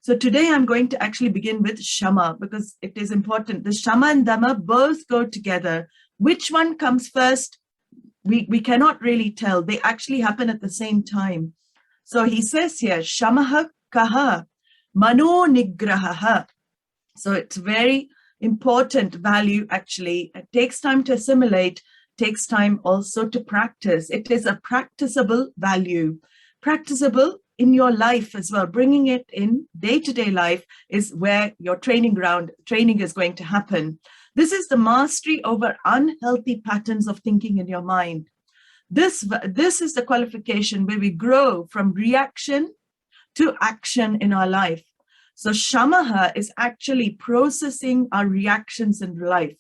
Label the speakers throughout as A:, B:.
A: So today I'm going to actually begin with Śama because it is important. The Śama and Dhamma both go together. Which one comes first? We cannot really tell. They actually happen at the same time. So he says here, Shamaha kaha mano nigrahaha. So it's very important value actually. It takes time to assimilate, takes time also to practice. It is a practicable value. Practicable in your life as well. Bringing it in day-to-day life is where your training is going to happen. This is the mastery over unhealthy patterns of thinking in your mind. This is the qualification where we grow from reaction to action in our life. So Shamaha is actually processing our reactions in life.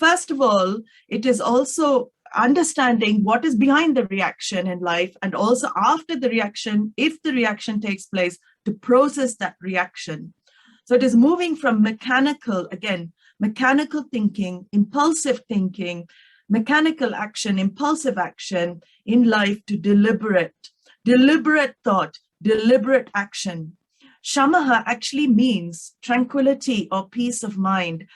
A: First of all, it is also understanding what is behind the reaction in life, and also after the reaction, if the reaction takes place, to process that reaction. So it is moving from mechanical thinking, impulsive thinking, mechanical action, impulsive action in life to deliberate thought, deliberate action. Shamaha actually means tranquility or peace of mind.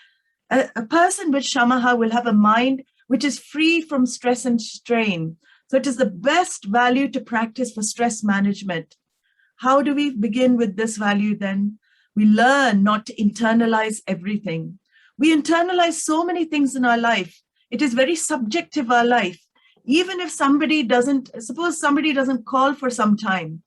A: A person with Shamaha will have a mind which is free from stress and strain. So it is the best value to practice for stress management. How do we begin with this value then? We learn not to internalize everything. We internalize so many things in our life. It is very subjective, our life. Even if suppose somebody doesn't call for some time.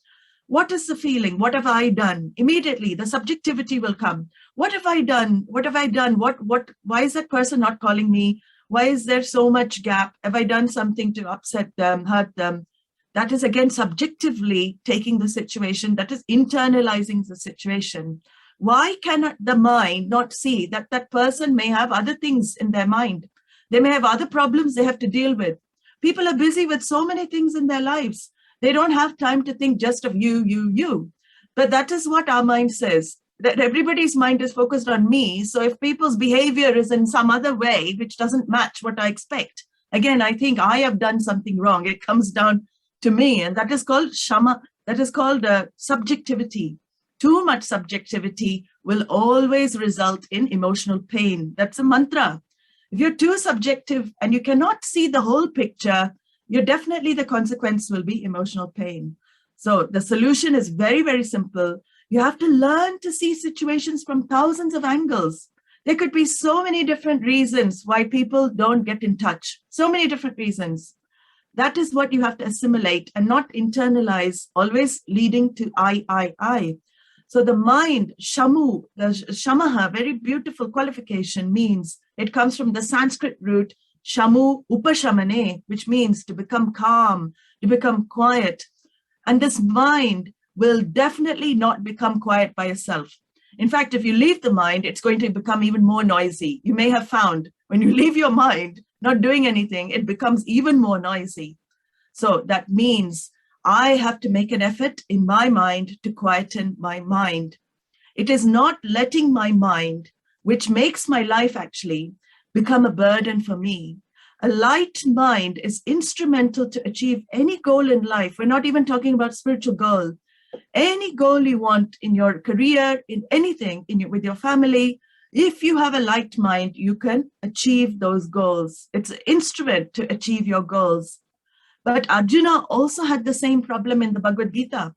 A: What is the feeling? What have I done? Immediately, the subjectivity will come. What have I done? What have I done? Why is that person not calling me? Why is there so much gap? Have I done something to upset them, hurt them? That is again subjectively taking the situation, that is internalizing the situation. Why cannot the mind not see that that person may have other things in their mind? They may have other problems they have to deal with. People are busy with so many things in their lives. They don't have time to think just of you. But that is what our mind says, that everybody's mind is focused on me. So if people's behavior is in some other way, which doesn't match what I expect, again, I think I have done something wrong. It comes down to me. And that is called Śama. That is called subjectivity. Too much subjectivity will always result in emotional pain. That's a mantra. If you're too subjective and you cannot see the whole picture, the consequence will be emotional pain. So the solution is very, very simple. You have to learn to see situations from thousands of angles. There could be so many different reasons why people don't get in touch. So many different reasons. That is what you have to assimilate and not internalize, always leading to I. So the mind, shamu, the shamaha, very beautiful qualification, means it comes from the Sanskrit root shamu upashamane, which means to become calm, to become quiet. And this mind will definitely not become quiet by itself. In fact, if you leave the mind, it's going to become even more noisy. You may have found when you leave your mind, not doing anything, it becomes even more noisy. So that means I have to make an effort in my mind to quieten my mind. It is not letting my mind, which makes my life actually become a burden for me. A light mind is instrumental to achieve any goal in life. We're not even talking about spiritual goal. Any goal you want in your career, in anything, with your family, if you have a light mind, you can achieve those goals. It's an instrument to achieve your goals. But Arjuna also had the same problem in the Bhagavad Gita.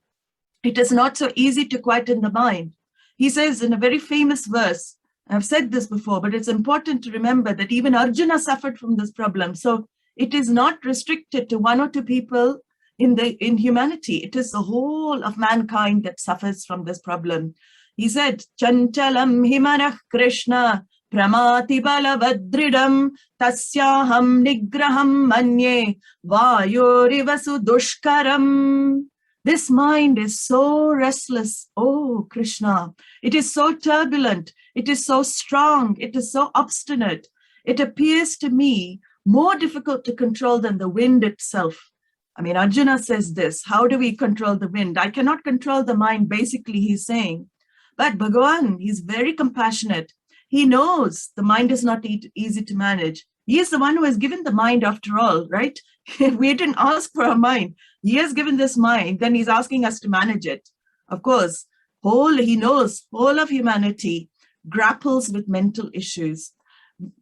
A: It is not so easy to quieten the mind. He says in a very famous verse, I've said this before, but it's important to remember that even Arjuna suffered from this problem. So it is not restricted to one or two people in humanity. It is the whole of mankind that suffers from this problem. He said, Chanchalam himanah Krishna pramati balavadridam tasyaham nigraham manye vayorivasu dushkaram. This mind is so restless. Oh, Krishna, it is so turbulent. It is so strong. It is so obstinate. It appears to me more difficult to control than the wind itself. I mean, Arjuna says this, how do we control the wind? I cannot control the mind, basically, he's saying. But Bhagavan, he's very compassionate. He knows the mind is not easy to manage. He is the one who has given the mind after all, right? We didn't ask for a mind. He has given this mind, then he's asking us to manage it. Of course, he knows whole of humanity grapples with mental issues.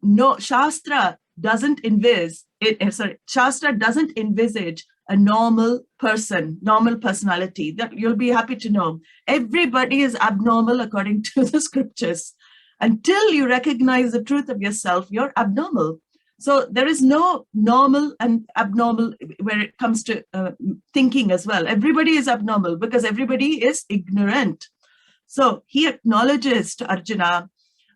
A: No, Shastra doesn't Shastra doesn't envisage a normal person, normal personality. That you'll be happy to know. Everybody is abnormal according to the scriptures. Until you recognize the truth of yourself, you're abnormal. So there is no normal and abnormal where it comes to thinking as well. Everybody is abnormal because everybody is ignorant. So he acknowledges to Arjuna,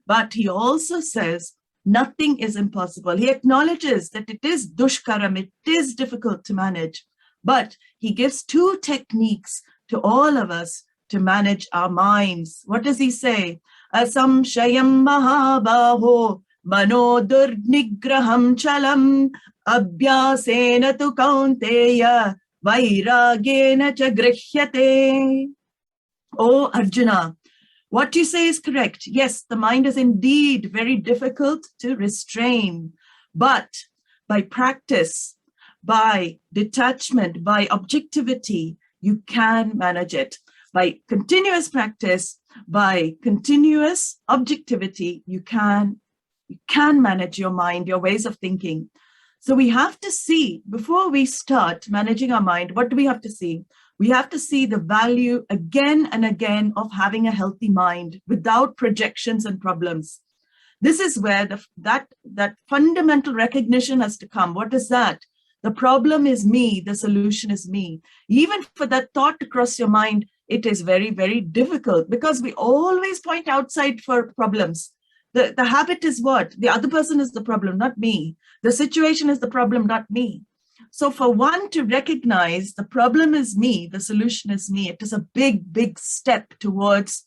A: but he also says, nothing is impossible. He acknowledges that it is dushkaram, it is difficult to manage, but he gives two techniques to all of us to manage our minds. What does he say? Asamshayam mahabaho mano durnigraham chalam abhyasena tu kaunteya vairagena cha grihyate. Oh, Arjuna, what you say is correct. Yes, the mind is indeed very difficult to restrain, but by practice, by detachment, by objectivity, you can manage it. By continuous practice, by continuous objectivity, you can manage your mind, your ways of thinking. So we have to see, before we start managing our mind, what do we have to see? We have to see the value again and again of having a healthy mind without projections and problems. This is where that fundamental recognition has to come. What is that? The problem is me, the solution is me. Even for that thought to cross your mind, it is very, very difficult because we always point outside for problems. The habit is what? The other person is the problem, not me. The situation is the problem, not me. So for one to recognize the problem is me, the solution is me, it is a big, big step towards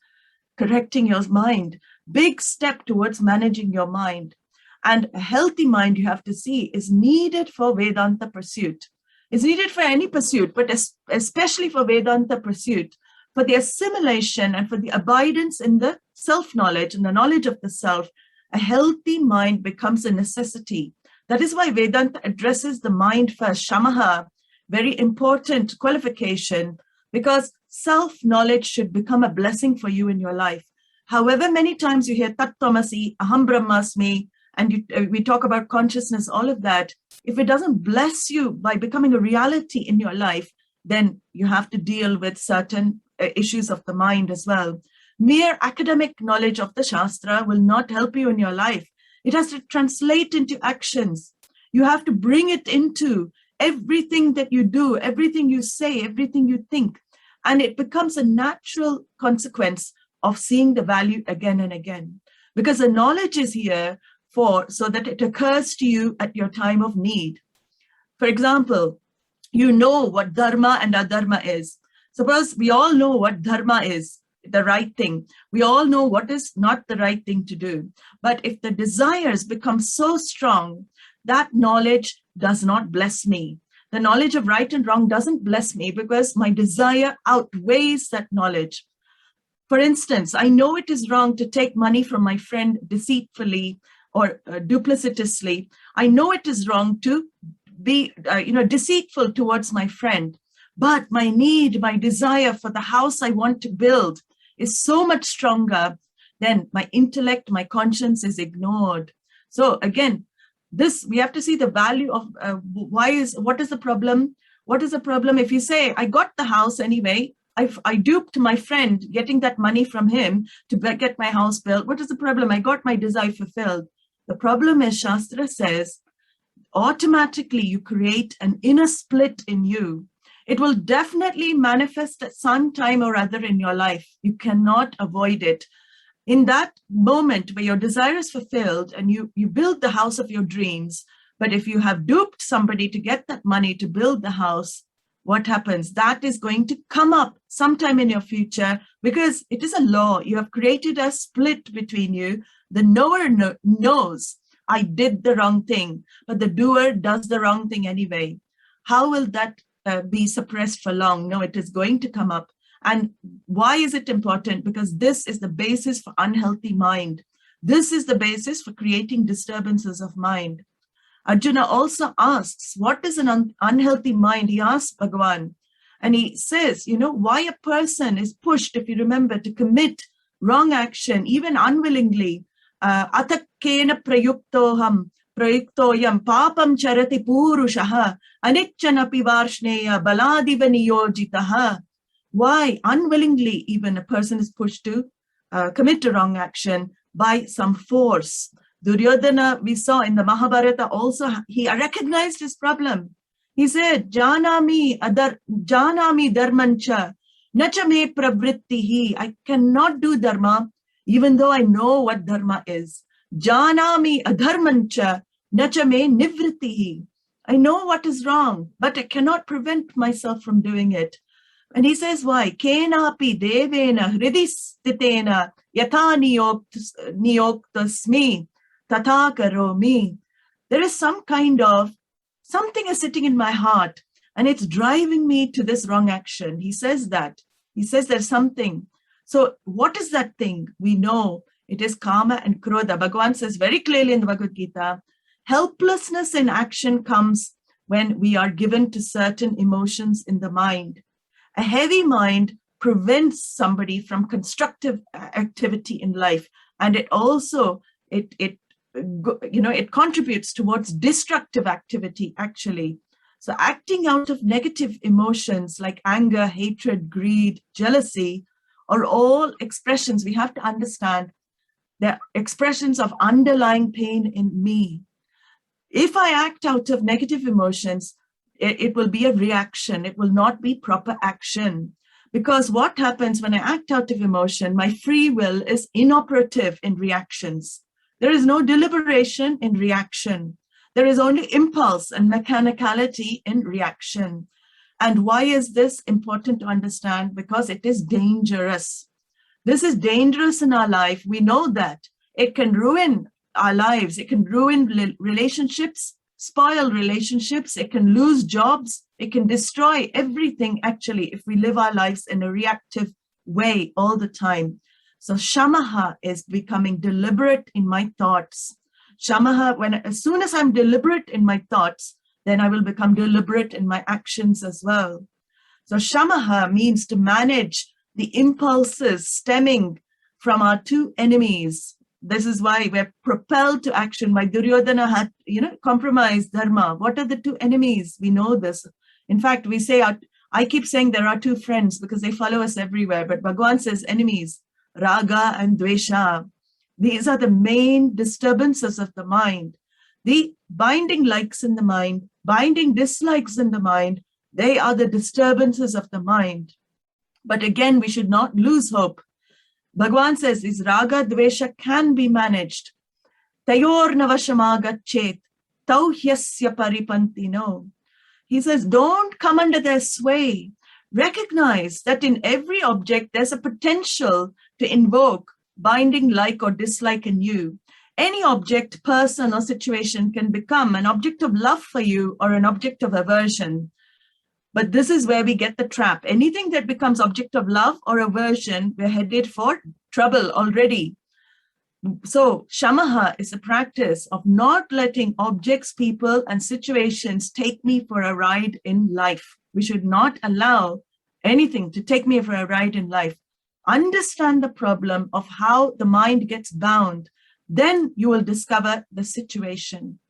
A: correcting your mind, big step towards managing your mind. And a healthy mind, you have to see, is needed for Vedanta pursuit. It's needed for any pursuit, but especially for Vedanta pursuit, for the assimilation and for the abidance in the self-knowledge and the knowledge of the self. A healthy mind becomes a necessity. That is why Vedanta addresses the mind first. Shamaha, very important qualification, because self-knowledge should become a blessing for you in your life. However many times you hear Tattvamasi, Aham Brahmasmi, and we talk about consciousness, all of that, if it doesn't bless you by becoming a reality in your life, then you have to deal with certain issues of the mind as well. Mere academic knowledge of the Shastra will not help you in your life. It has to translate into actions. You have to bring it into everything that you do, everything you say, everything you think. And it becomes a natural consequence of seeing the value again and again. Because the knowledge is here so that it occurs to you at your time of need. For example, you know what dharma and adharma is. Suppose we all know what dharma is, the right thing. We all know what is not the right thing to do. But if the desires become so strong, that knowledge does not bless me. The knowledge of right and wrong doesn't bless me because my desire outweighs that knowledge. For instance, I know it is wrong to take money from my friend deceitfully or duplicitously. I know it is wrong to be deceitful towards my friend. But my need, my desire for the house I want to build is so much stronger than my intellect, my conscience is ignored. So again, we have to see the value of what is the problem? What is the problem? If you say, I got the house anyway, I duped my friend getting that money from him to get my house built. What is the problem? I got my desire fulfilled. The problem is, Shastra says, automatically you create an inner split in you. It will definitely manifest at some time or other in your life. You cannot avoid it. In that moment where your desire is fulfilled and you build the house of your dreams, but if you have duped somebody to get that money to build the house, what happens? That is going to come up sometime in your future because it is a law. You have created a split between you. The knower knows I did the wrong thing, but the doer does the wrong thing anyway. How will that be suppressed for long? No, it is going to come up. And why is it important? Because this is the basis for unhealthy mind. This is the basis for creating disturbances of mind. Arjuna also asks, what is an unhealthy mind? He asks Bhagavan. And he says, why a person is pushed, if you remember, to commit wrong action, even unwillingly. Atakena prayuktoyam papam charati purushaha anichanapi varshneya baladiva niyojitaha. Why unwillingly even a person is pushed to commit a wrong action by some force. Duryodhana, we saw in the Mahabharata also, he recognized his problem. He said, Janami dharmancha, nacha me pravrittihi. I cannot do dharma, even though I know what dharma is. Janami adharmancha, nacha me nivrittihi. I know what is wrong, but I cannot prevent myself from doing it. And he says, why? Kenapi devena hridistitena yatha niyoktasmi tata karomi. There is some kind of, something is sitting in my heart and it's driving me to this wrong action. He says that. He says there's something. So what is that thing? We know it is kama and krodha. Bhagavan says very clearly in the Bhagavad Gita, helplessness in action comes when we are given to certain emotions in the mind. A heavy mind prevents somebody from constructive activity in life. And it also, it contributes towards destructive activity, actually. So acting out of negative emotions like anger, hatred, greed, jealousy are all expressions. We have to understand they're expressions of underlying pain in me. If I act out of negative emotions, it will be a reaction. It will not be proper action. Because what happens when I act out of emotion, my free will is inoperative in reactions. There is no deliberation in reaction. There is only impulse and mechanicality in reaction. And why is this important to understand? Because it is dangerous. This is dangerous in our life. We know that. It can ruin our lives. It can ruin relationships, spoil relationships. It can lose jobs. It can destroy everything, actually, if we live our lives in a reactive way all the time. So shamaha is becoming deliberate in my thoughts. Shamaha, as soon as I'm deliberate in my thoughts, then I will become deliberate in my actions as well. So shamaha means to manage the impulses stemming from our two enemies. This is why we're propelled to action. Why Duryodhana had, compromised dharma. What are the two enemies? We know this. In fact, we say, I keep saying there are two friends because they follow us everywhere. But Bhagavan says enemies, raga and dvesha. These are the main disturbances of the mind. The binding likes in the mind, binding dislikes in the mind, they are the disturbances of the mind. But again, we should not lose hope. Bhagavan says this raga dvesha can be managed. Tayor navashamagachet tauhyasya paripantino. He says, don't come under their sway. Recognize that in every object, there's a potential to invoke binding like or dislike in you. Any object, person, or situation can become an object of love for you or an object of aversion. But this is where we get the trap. Anything that becomes object of love or aversion, we're headed for trouble already. So shamaha is a practice of not letting objects, people, and situations take me for a ride in life. We should not allow anything to take me for a ride in life. Understand the problem of how the mind gets bound. Then you will discover the situation.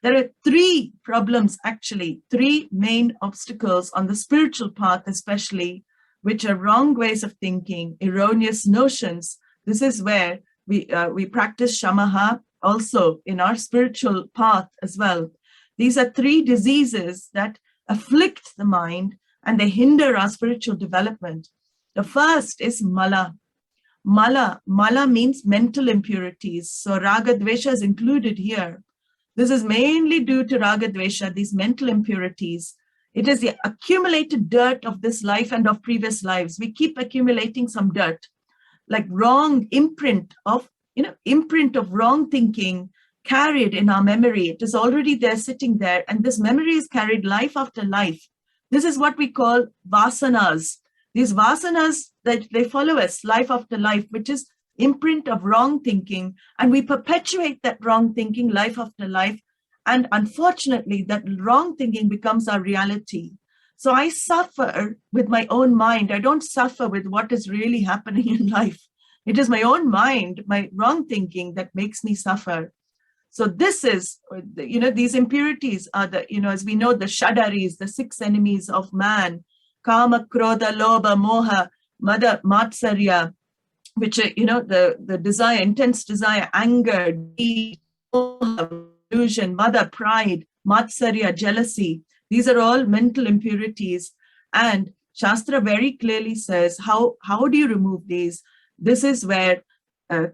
A: There are three problems, actually, three main obstacles on the spiritual path, especially, which are wrong ways of thinking, erroneous notions. This is where we practice shamaha also in our spiritual path as well. These are three diseases that afflict the mind and they hinder our spiritual development. The first is mala. Mala means mental impurities. So raga dvesha is included here. This is mainly due to raga dvesha, these mental impurities. It is the accumulated dirt of this life and of previous lives. We keep accumulating some dirt, like wrong imprint of wrong thinking carried in our memory. It is already there, sitting there, and this memory is carried life after life. This is what we call vasanas. These vasanas, that they follow us life after life, which is imprint of wrong thinking, and we perpetuate that wrong thinking life after life, and unfortunately that wrong thinking becomes our reality. So I suffer with my own mind. I don't suffer with what is really happening in life. It is my own mind, my wrong thinking that makes me suffer. So this is, these impurities are as we know, the shadaris, the six enemies of man: kama, krodha, lobha, moha, mada, matsarya, which are, the desire, intense desire, anger, greed, moha, illusion, mada, pride, matsarya, jealousy. These are all mental impurities. And Shastra very clearly says, how do you remove these? This is where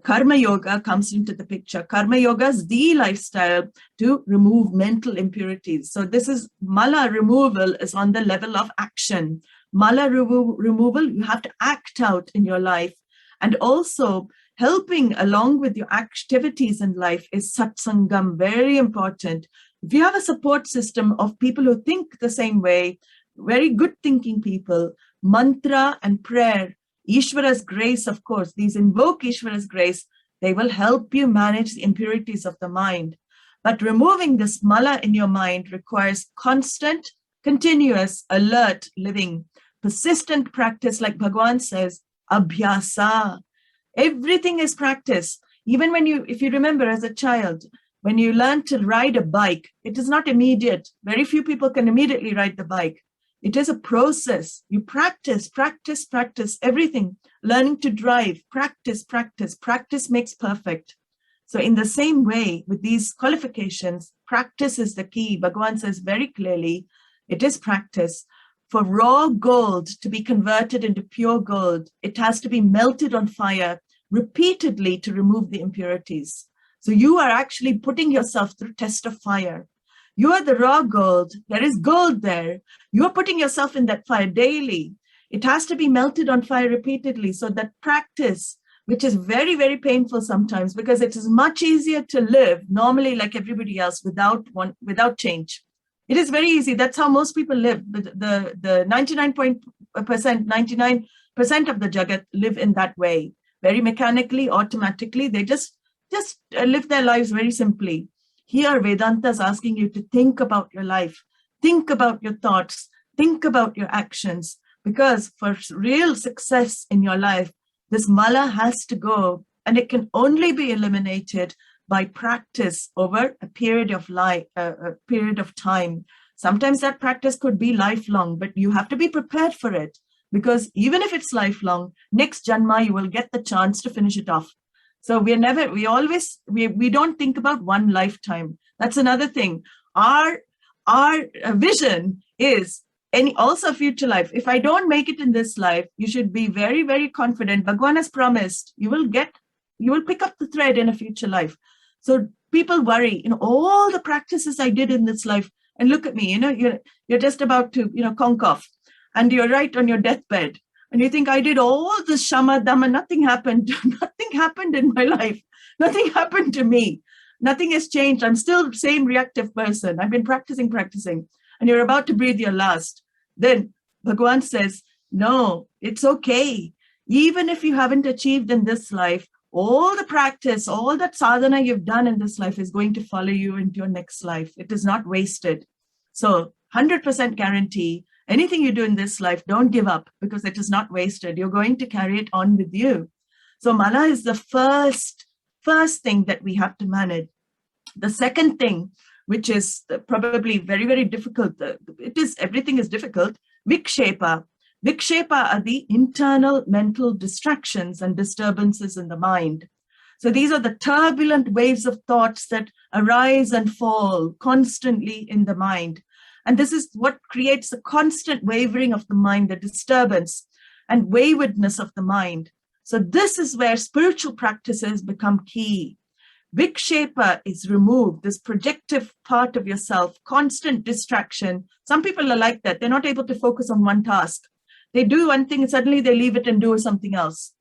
A: Karma Yoga comes into the picture. Karma Yoga is the lifestyle to remove mental impurities. So this is mala removal is on the level of action. Mala removal, you have to act out in your life. And also helping along with your activities in life is satsangam, very important. If you have a support system of people who think the same way, very good thinking people, mantra and prayer, Ishvara's grace, of course, these invoke Ishvara's grace, they will help you manage the impurities of the mind. But removing this mala in your mind requires constant, continuous, alert living, persistent practice, like Bhagavan says, abhyasa. Everything is practice. Even if you remember as a child, when you learn to ride a bike, it is not immediate. Very few people can immediately ride the bike. It is a process. You practice everything. Learning to drive, practice. Practice makes perfect. So in the same way, with these qualifications, practice is the key. Bhagavan says very clearly, it is practice. For raw gold to be converted into pure gold, it has to be melted on fire repeatedly to remove the impurities. So you are actually putting yourself through test of fire. You are the raw gold. There is gold there. You are putting yourself in that fire daily. It has to be melted on fire repeatedly. So that practice, which is very, very painful sometimes, because it is much easier to live normally like everybody else without change. It is very easy. That's how most people live. The 99% of the Jagat live in that way. Very mechanically, automatically. They just live their lives very simply. Here, Vedanta is asking you to think about your life, think about your thoughts, think about your actions, because for real success in your life, this mala has to go, and it can only be eliminated by practice over a period of time. Sometimes that practice could be lifelong, but you have to be prepared for it, because even if it's lifelong, next janma you will get the chance to finish it off. So we don't think about one lifetime. That's another thing. Our vision is also future life. If I don't make it in this life, you should be very, very confident. Bhagavan has promised you will pick up the thread in a future life. So people worry, all the practices I did in this life, and look at me, you're just about to, conk off, and you're right on your deathbed. And you think, I did all this Śama, Dhamma, nothing happened. Nothing happened in my life. Nothing happened to me. Nothing has changed. I'm still the same reactive person. I've been practicing. And you're about to breathe your last. Then Bhagavan says, no, it's okay. Even if you haven't achieved in this life, all the practice, all that sadhana you've done in this life is going to follow you into your next life. It is not wasted. So 100% guarantee, anything you do in this life, don't give up, because it is not wasted. You're going to carry it on with you. So mala is the first thing that we have to manage. The second thing, which is probably very, very difficult, everything is difficult, vikshepa. Vikshepa are the internal mental distractions and disturbances in the mind. So these are the turbulent waves of thoughts that arise and fall constantly in the mind. And this is what creates the constant wavering of the mind, the disturbance and waywardness of the mind. So this is where spiritual practices become key. Vikshepa is removed, this projective part of yourself, constant distraction. Some people are like that. They're not able to focus on one task. They do one thing and suddenly they leave it and do something else.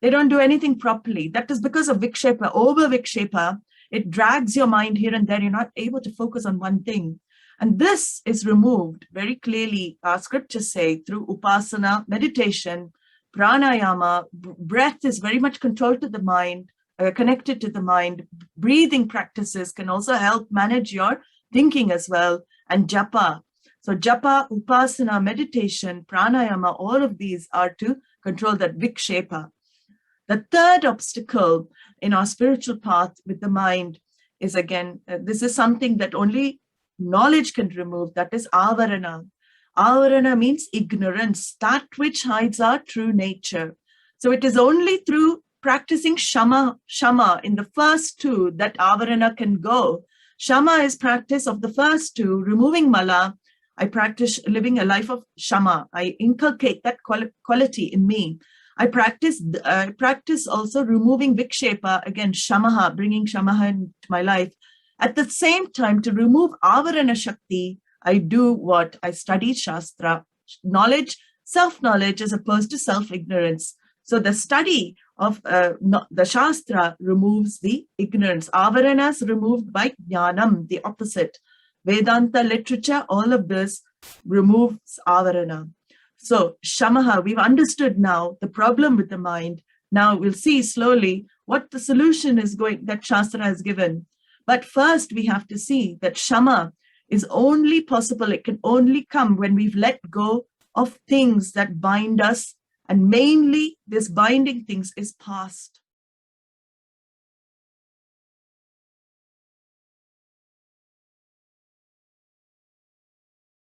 A: They don't do anything properly. That is because of vikshepa. Over vikshepa, it drags your mind here and there. You're not able to focus on one thing. And this is removed very clearly, our scriptures say, through upasana, meditation, pranayama. Breath is very much controlled to the mind, connected to the mind. Breathing practices can also help manage your thinking as well, and japa. So japa, upasana, meditation, pranayama, all of these are to control that vikshepa. The third obstacle in our spiritual path with the mind is, again, this is something that only knowledge can remove, that is avarana. Avarana means ignorance, that which hides our true nature. So it is only through practicing shama in the first two that avarana can go. Shama is practice of the first two, removing mala. I practice living a life of shama. I inculcate that quality in me. I practice also removing vikshepa, again, shamaha, bringing shamaha into my life. At the same time, to remove avarana shakti, I do what? I study shastra, knowledge, self-knowledge as opposed to self-ignorance. So the study of the shastra removes the ignorance. Avarana is removed by jnanam, the opposite. Vedanta literature, all of this removes avarana. So shamaha, we've understood now the problem with the mind. Now we'll see slowly what the solution is that Shastra has given. But first we have to see that shama is only possible, it can only come when we've let go of things that bind us. And mainly this binding things is past.